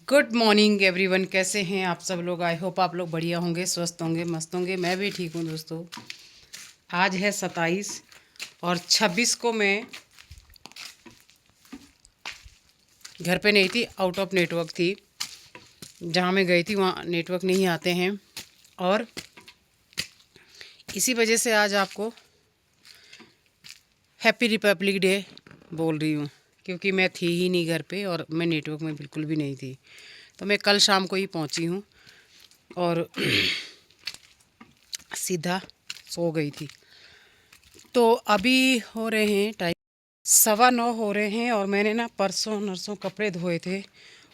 Good morning everyone. कैसे हैं आप सब लोग? आई होप आप लोग बढ़िया होंगे, स्वस्थ होंगे, मस्त होंगे। मैं भी ठीक हूँ दोस्तों। आज है 27 और 26 को मैं घर पे नहीं थी, आउट ऑफ नेटवर्क थी। जहाँ मैं गई थी वहाँ नेटवर्क नहीं आते हैं और इसी वजह से आज आपको हैप्पी रिपब्लिक डे बोल रही हूँ, क्योंकि मैं थी ही नहीं घर पे और मैं नेटवर्क में बिल्कुल भी नहीं थी। तो मैं कल शाम को ही पहुँची हूँ और सीधा सो गई थी। तो अभी हो रहे हैं टाइम 9:15 हो रहे हैं और मैंने ना परसों नरसों कपड़े धोए थे,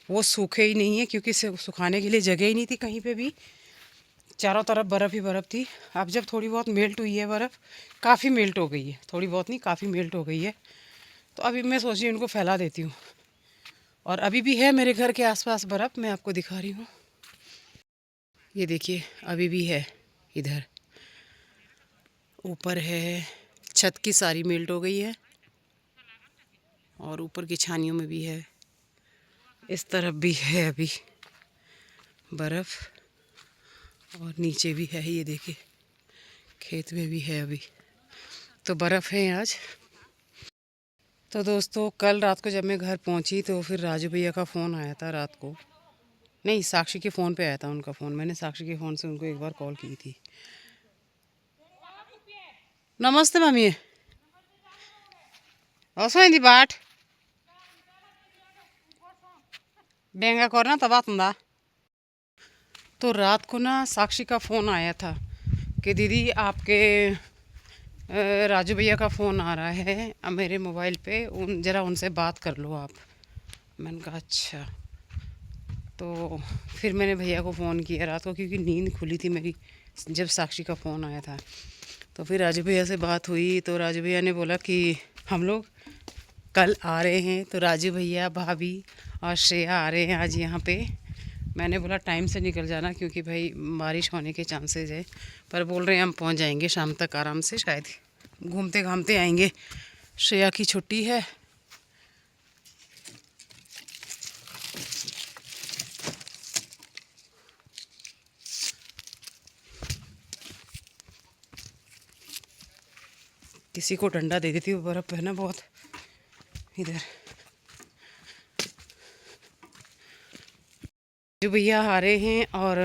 वो सूखे ही नहीं है क्योंकि सुखाने के लिए जगह ही नहीं थी कहीं पे भी। चारों तरफ बर्फ़ ही बर्फ़ थी। अब जब थोड़ी बहुत मेल्ट हुई है बर्फ़, काफ़ी मेल्ट हो गई है, थोड़ी बहुत नहीं काफ़ी मेल्ट हो गई है, तो अभी मैं सोच रही हूँ उनको फैला देती हूँ। और अभी भी है मेरे घर के आसपास बर्फ़, मैं आपको दिखा रही हूँ। ये देखिए अभी भी है, इधर ऊपर है, छत की सारी मेल्ट हो गई है और ऊपर की छानियों में भी है, इस तरफ भी है अभी बर्फ़ और नीचे भी है। ये देखिए खेत में भी है अभी, तो बर्फ़ है आज। तो दोस्तों कल रात को जब मैं घर पहुंची तो फिर राजू भैया का फ़ोन आया था रात को। नहीं, साक्षी के फ़ोन पे आया था उनका फ़ोन। मैंने साक्षी के फ़ोन से उनको एक बार कॉल की थी। नमस्ते मम्मी। वसोइंदी बाट बेंगा करना तब तुंदा। तो रात को ना साक्षी का फ़ोन आया था कि दीदी आपके राजू भैया का फ़ोन आ रहा है मेरे मोबाइल पे, ज़रा उनसे बात कर लो आप। मैंने कहा अच्छा। तो फिर मैंने भैया को फ़ोन किया रात को, क्योंकि नींद खुली थी मेरी जब साक्षी का फ़ोन आया था। तो फिर राजू भैया से बात हुई तो राजू भैया ने बोला कि हम लोग कल आ रहे हैं, तो राजू भैया, भाभी और श्रेया आ रहे हैं आज यहाँ पे। मैंने बोला टाइम से निकल जाना क्योंकि भाई बारिश होने के चांसेस है, पर बोल रहे हैं हम पहुँच जाएंगे शाम तक आराम से, शायद घूमते घामते आएंगे, श्रेया की छुट्टी है। किसी को डंडा दे देती, वो बर्फ़ है ना बहुत इधर। जो भैया आ रहे हैं और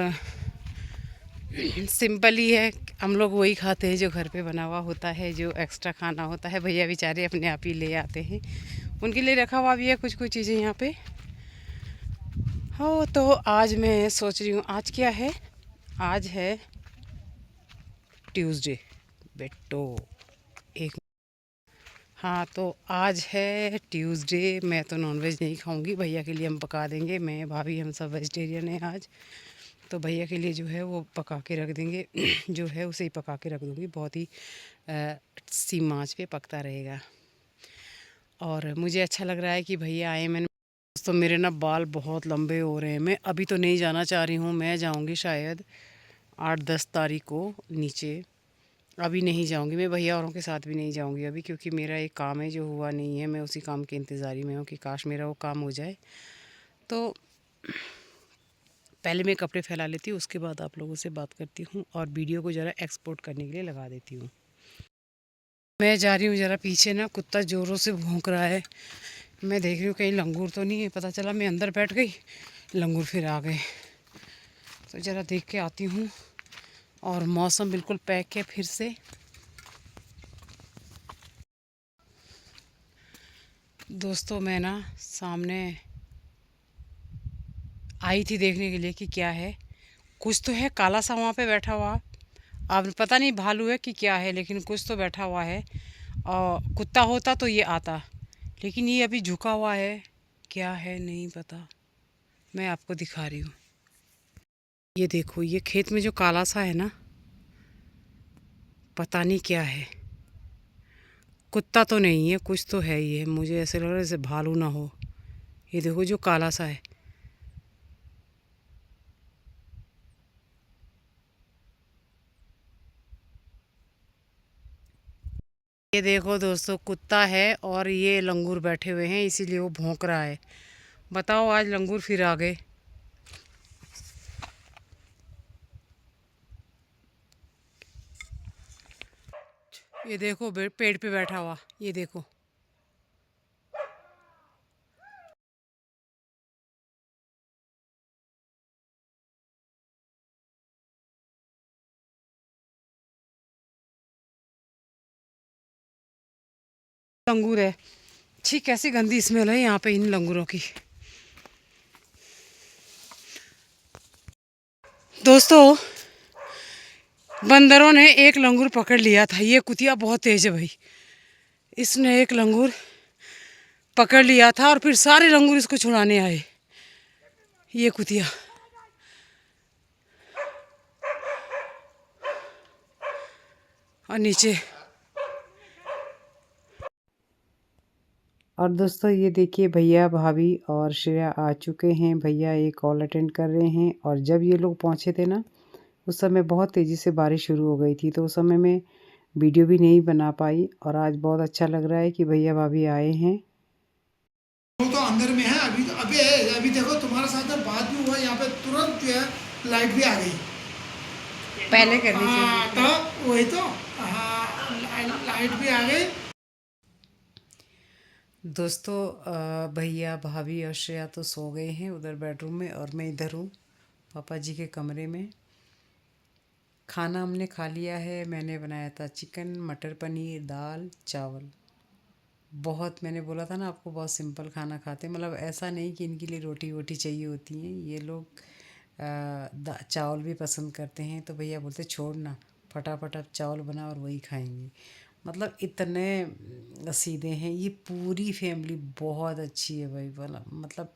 सिंपल ही है, हम लोग वही खाते हैं जो घर पे बना हुआ होता है, जो एक्स्ट्रा खाना होता है भैया बेचारे अपने आप ही ले आते हैं। उनके लिए रखा हुआ भी है कुछ कुछ चीज़ें यहाँ पे। हो तो आज मैं सोच रही हूँ आज क्या है, आज है ट्यूसडे बेटो। एक हाँ, तो आज है ट्यूसडे। मैं तो नॉनवेज नहीं खाऊंगी, भैया के लिए हम पका देंगे, मैं भाभी हम सब वेजिटेरियन हैं आज। तो भैया के लिए जो है वो पका के रख देंगे जो है उसे ही पका के रख दूँगी, बहुत ही सीम आँच पे पकता रहेगा। और मुझे अच्छा लग रहा है कि भैया आए। मैंने तो मेरे ना बाल बहुत लंबे हो रहे हैं। मैं अभी तो नहीं जाना चाह रही हूँ, मैं जाऊँगी शायद 8-10 तारीख को नीचे। अभी नहीं जाऊँगी मैं, भैया औरों के साथ भी नहीं जाऊँगी अभी, क्योंकि मेरा एक काम है जो हुआ नहीं है। मैं उसी काम के इंतज़ारी में हूँ कि काश मेरा वो काम हो जाए। तो पहले मैं कपड़े फैला लेती हूँ, उसके बाद आप लोगों से बात करती हूँ और वीडियो को ज़रा एक्सपोर्ट करने के लिए लगा देती हूँ। मैं जा रही हूँ, ज़रा पीछे ना कुत्ता ज़ोरों से भौंक रहा है। मैं देख रही हूँ कहीं लंगूर तो नहीं है, पता चला मैं अंदर बैठ गई, लंगूर फिर आ गए। तो ज़रा देख के आती हूँ। और मौसम बिल्कुल पैक है फिर से। दोस्तों मैं ना सामने आई थी देखने के लिए कि क्या है, कुछ तो है काला सा वहाँ पे बैठा हुआ। अब पता नहीं भालू है कि क्या है, लेकिन कुछ तो बैठा हुआ है। और कुत्ता होता तो ये आता, लेकिन ये अभी झुका हुआ है, क्या है नहीं पता। मैं आपको दिखा रही हूँ, ये देखो ये खेत में जो काला सा है ना, पता नहीं क्या है। कुत्ता तो नहीं है, कुछ तो है ये, मुझे ऐसे लग रहा है जैसे भालू ना हो। ये देखो जो काला सा है, ये देखो दोस्तों कुत्ता है और ये लंगूर बैठे हुए हैं, इसीलिए वो भौंक रहा है। बताओ आज लंगूर फिर आ गए। ये देखो पेड़ पे बैठा हुआ, ये देखो। लंगूर है। छी, कैसी गंदी स्मेल है यहाँ पे इन लंगूरों की। दोस्तों, बंदरों ने एक लंगूर पकड़ लिया था। ये कुतिया बहुत तेज है भाई। इसने एक लंगूर पकड़ लिया था और फिर सारे लंगूर इसको छुड़ाने आए। ये कुतिया। और नीचे। और दोस्तों ये देखिए, भैया भाभी और श्रेया आ चुके हैं। भैया एक कॉल अटेंड कर रहे हैं और जब ये लोग पहुँचे थे ना, उस समय बहुत तेज़ी से बारिश शुरू हो गई थी, तो उस समय मैं वीडियो भी नहीं बना पाई। और आज बहुत अच्छा लग रहा है कि भैया भाभी आए हैं। वो तो अंदर में है अभी। तो अभी देखो तुम्हारे साथ में बात भी हुआ, यहाँ पे तुरंत जो है लाइट भी आ गई। पहले करनी हाँ चाहिए। तो वही तो। हाँ लाइट भी आ गई। दोस्तों, भैया भाभी और श्रेया तो सो गए हैं उधर बेडरूम में और मैं इधर हूँ पापा जी के कमरे में। खाना हमने खा लिया है। मैंने बनाया था चिकन, मटर पनीर, दाल, चावल। बहुत, मैंने बोला था ना आपको, बहुत सिंपल खाना खाते हैं। मतलब ऐसा नहीं कि इनके लिए रोटी वोटी चाहिए होती हैं। ये लोग चावल भी पसंद करते हैं। तो भैया बोलते छोड़ ना, फटाफट अब चावल बना और वही खाएंगे। मतलब इतने सीधे हैं। ये पूरी फैमिली बहुत अच्छी है भाई। वाला मतलब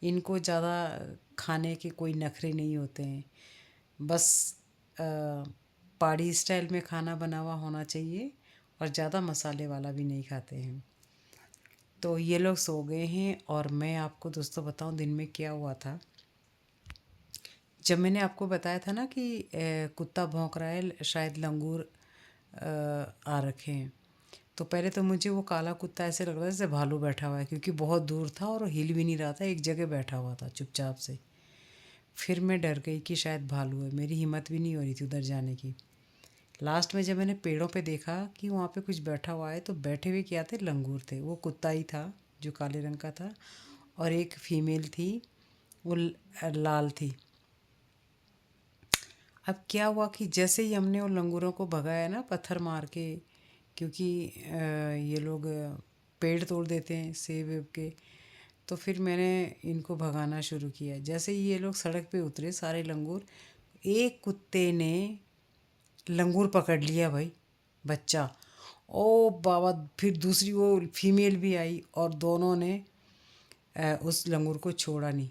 इनको ज़्यादा खाने के कोई नखरे नहीं होते हैं। बस अ, पहाड़ी स्टाइल में खाना बना हुआ होना चाहिए और ज़्यादा मसाले वाला भी नहीं खाते हैं। तो ये लोग सो गए हैं और मैं आपको दोस्तों बताऊं दिन में क्या हुआ था। जब मैंने आपको बताया था ना कि कुत्ता भौंक रहा है, शायद लंगूर आ रखे हैं, तो पहले तो मुझे वो काला कुत्ता ऐसे लग रहा था जैसे भालू बैठा हुआ है, क्योंकि बहुत दूर था और हिल भी नहीं रहा था, एक जगह बैठा हुआ था चुपचाप से। फिर मैं डर गई कि शायद भालू है। मेरी हिम्मत भी नहीं हो रही थी उधर जाने की। लास्ट में जब मैंने पेड़ों पे देखा कि वहाँ पे कुछ बैठा हुआ है, तो बैठे हुए क्या थे, लंगूर थे। वो कुत्ता ही था जो काले रंग का था और एक फीमेल थी, वो लाल थी। अब क्या हुआ कि जैसे ही हमने उन लंगूरों को भगाया ना पत्थर मार के, क्योंकि ये लोग पेड़ तोड़ देते हैं सेब वेब के, तो फिर मैंने इनको भगाना शुरू किया। जैसे ही ये लोग सड़क पे उतरे सारे लंगूर, एक कुत्ते ने लंगूर पकड़ लिया भाई, बच्चा। ओ बाबा, फिर दूसरी वो फीमेल भी आई और दोनों ने उस लंगूर को छोड़ा नहीं।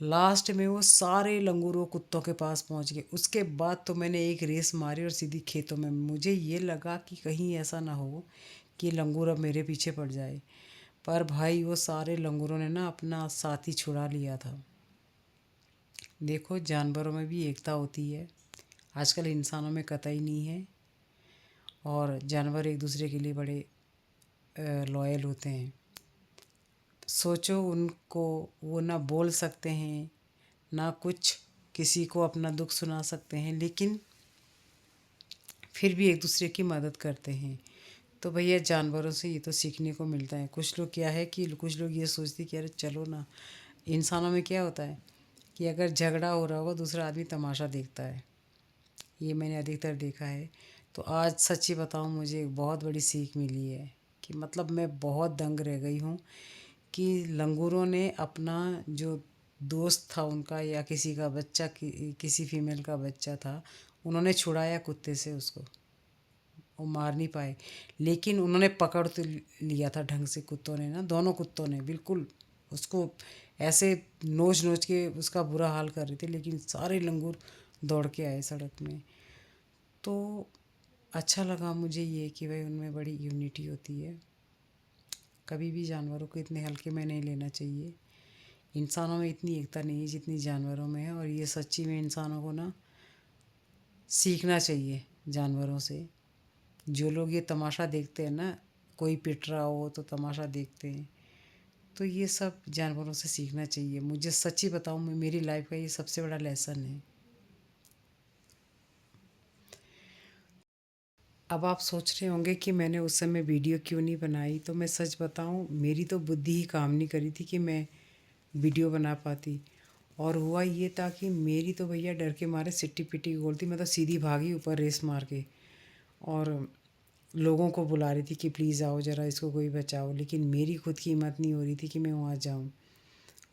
लास्ट में वो सारे लंगूर वो कुत्तों के पास पहुंच गए। उसके बाद तो मैंने एक रेस मारी और सीधी खेतों में। मुझे ये लगा कि कहीं ऐसा ना हो कि लंगूर अब मेरे पीछे पड़ जाए, पर भाई वो सारे लंगूरों ने ना अपना साथी छुड़ा लिया था। देखो, जानवरों में भी एकता होती है, आजकल इंसानों में कतई नहीं है। और जानवर एक दूसरे के लिए बड़े लॉयल होते हैं। सोचो, उनको वो ना बोल सकते हैं ना कुछ किसी को अपना दुख सुना सकते हैं, लेकिन फिर भी एक दूसरे की मदद करते हैं। तो भैया जानवरों से ये तो सीखने को मिलता है। कुछ लोग क्या है कि कुछ लोग ये सोचते हैं कि अरे चलो ना, इंसानों में क्या होता है कि अगर झगड़ा हो रहा होगा दूसरा आदमी तमाशा देखता है। ये मैंने अधिकतर देखा है। तो आज सच्ची बताऊँ, मुझे एक बहुत बड़ी सीख मिली है कि मतलब मैं बहुत दंग रह गई हूँ कि लंगूरों ने अपना जो दोस्त था उनका, या किसी का बच्चा, किसी फीमेल का बच्चा था, उन्होंने छुड़ाया कुत्ते से उसको। वो मार नहीं पाए, लेकिन उन्होंने पकड़ तो लिया था ढंग से। कुत्तों ने ना, दोनों कुत्तों ने बिल्कुल उसको ऐसे नोच नोच के उसका बुरा हाल कर रहे थे, लेकिन सारे लंगूर दौड़ के आए सड़क में। तो अच्छा लगा मुझे ये कि भाई उनमें बड़ी यूनिटी होती है। कभी भी जानवरों को इतने हल्के में नहीं लेना चाहिए। इंसानों में इतनी एकता नहीं है जितनी जानवरों में है, और ये सच्ची में इंसानों को ना सीखना चाहिए जानवरों से। जो लोग ये तमाशा देखते हैं ना, कोई पिट रहा हो तो तमाशा देखते हैं, तो ये सब जानवरों से सीखना चाहिए। मुझे सच्ची बताऊँ, मेरी लाइफ का ये सबसे बड़ा लेसन है। अब आप सोच रहे होंगे कि मैंने उस समय वीडियो क्यों नहीं बनाई। तो मैं सच बताऊं, मेरी तो बुद्धि ही काम नहीं करी थी कि मैं वीडियो बना पाती। और हुआ ये था कि मेरी तो भैया डर के मारे सिट्टी पिट्टी बोलती, मैं तो सीधी भागी ऊपर रेस मार के, और लोगों को बुला रही थी कि प्लीज़ आओ ज़रा इसको कोई बचाओ। लेकिन मेरी खुद की हिम्मत नहीं हो रही थी कि मैं वहाँ जाऊँ।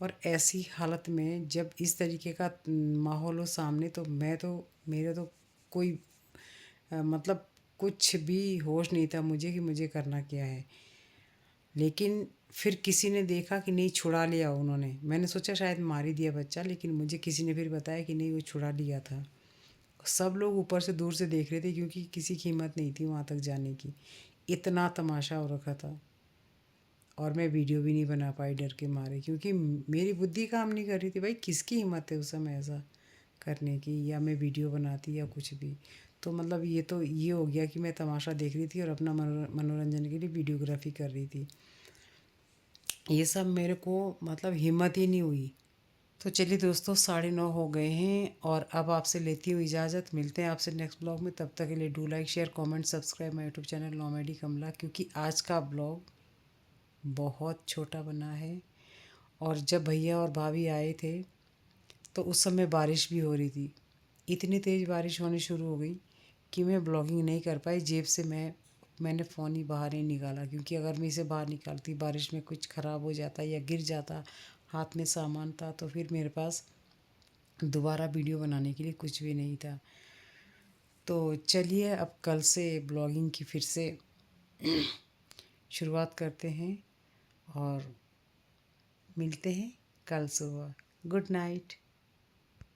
और ऐसी हालत में जब इस तरीके का माहौल हो सामने, तो मैं तो, मेरे तो कोई मतलब कुछ भी होश नहीं था मुझे कि मुझे करना क्या है। लेकिन फिर किसी ने देखा कि नहीं, छुड़ा लिया उन्होंने। मैंने सोचा शायद मार ही दिया बच्चा, लेकिन मुझे किसी ने फिर बताया कि नहीं, वो छुड़ा लिया था। सब लोग ऊपर से दूर से देख रहे थे क्योंकि किसी की हिम्मत नहीं थी वहाँ तक जाने की। इतना तमाशा हो रखा था। और मैं वीडियो भी नहीं बना पाई डर के मारे, क्योंकि मेरी बुद्धि काम नहीं कर रही थी। भाई किसकी हिम्मत है उस समय ऐसा करने की, या मैं वीडियो बनाती या कुछ भी। तो मतलब ये तो ये हो गया कि मैं तमाशा देख रही थी और अपना मनोरंजन के लिए वीडियोग्राफी कर रही थी। ये सब मेरे को मतलब हिम्मत ही नहीं हुई। तो चलिए दोस्तों, 9:30 हो गए हैं और अब आपसे लेती हूँ इजाज़त। मिलते हैं आपसे नेक्स्ट ब्लॉग में। तब तक के लिए do like, share, comment, subscribe my YouTube channel नॉमेडी कमला, क्योंकि आज का ब्लॉग बहुत छोटा बना है। और जब भैया और भाभी आए थे तो उस समय बारिश भी हो रही थी। इतनी तेज़ बारिश होनी शुरू हो गई कि मैं ब्लॉगिंग नहीं कर पाई। जेब से मैंने फ़ोन ही बाहर नहीं निकाला, क्योंकि अगर मैं इसे बाहर निकालती, बारिश में कुछ ख़राब हो जाता या गिर जाता, हाथ में सामान था, तो फिर मेरे पास दोबारा वीडियो बनाने के लिए कुछ भी नहीं था। तो चलिए, अब कल से ब्लॉगिंग की फिर से शुरुआत करते हैं और मिलते हैं कल सुबह। Good night.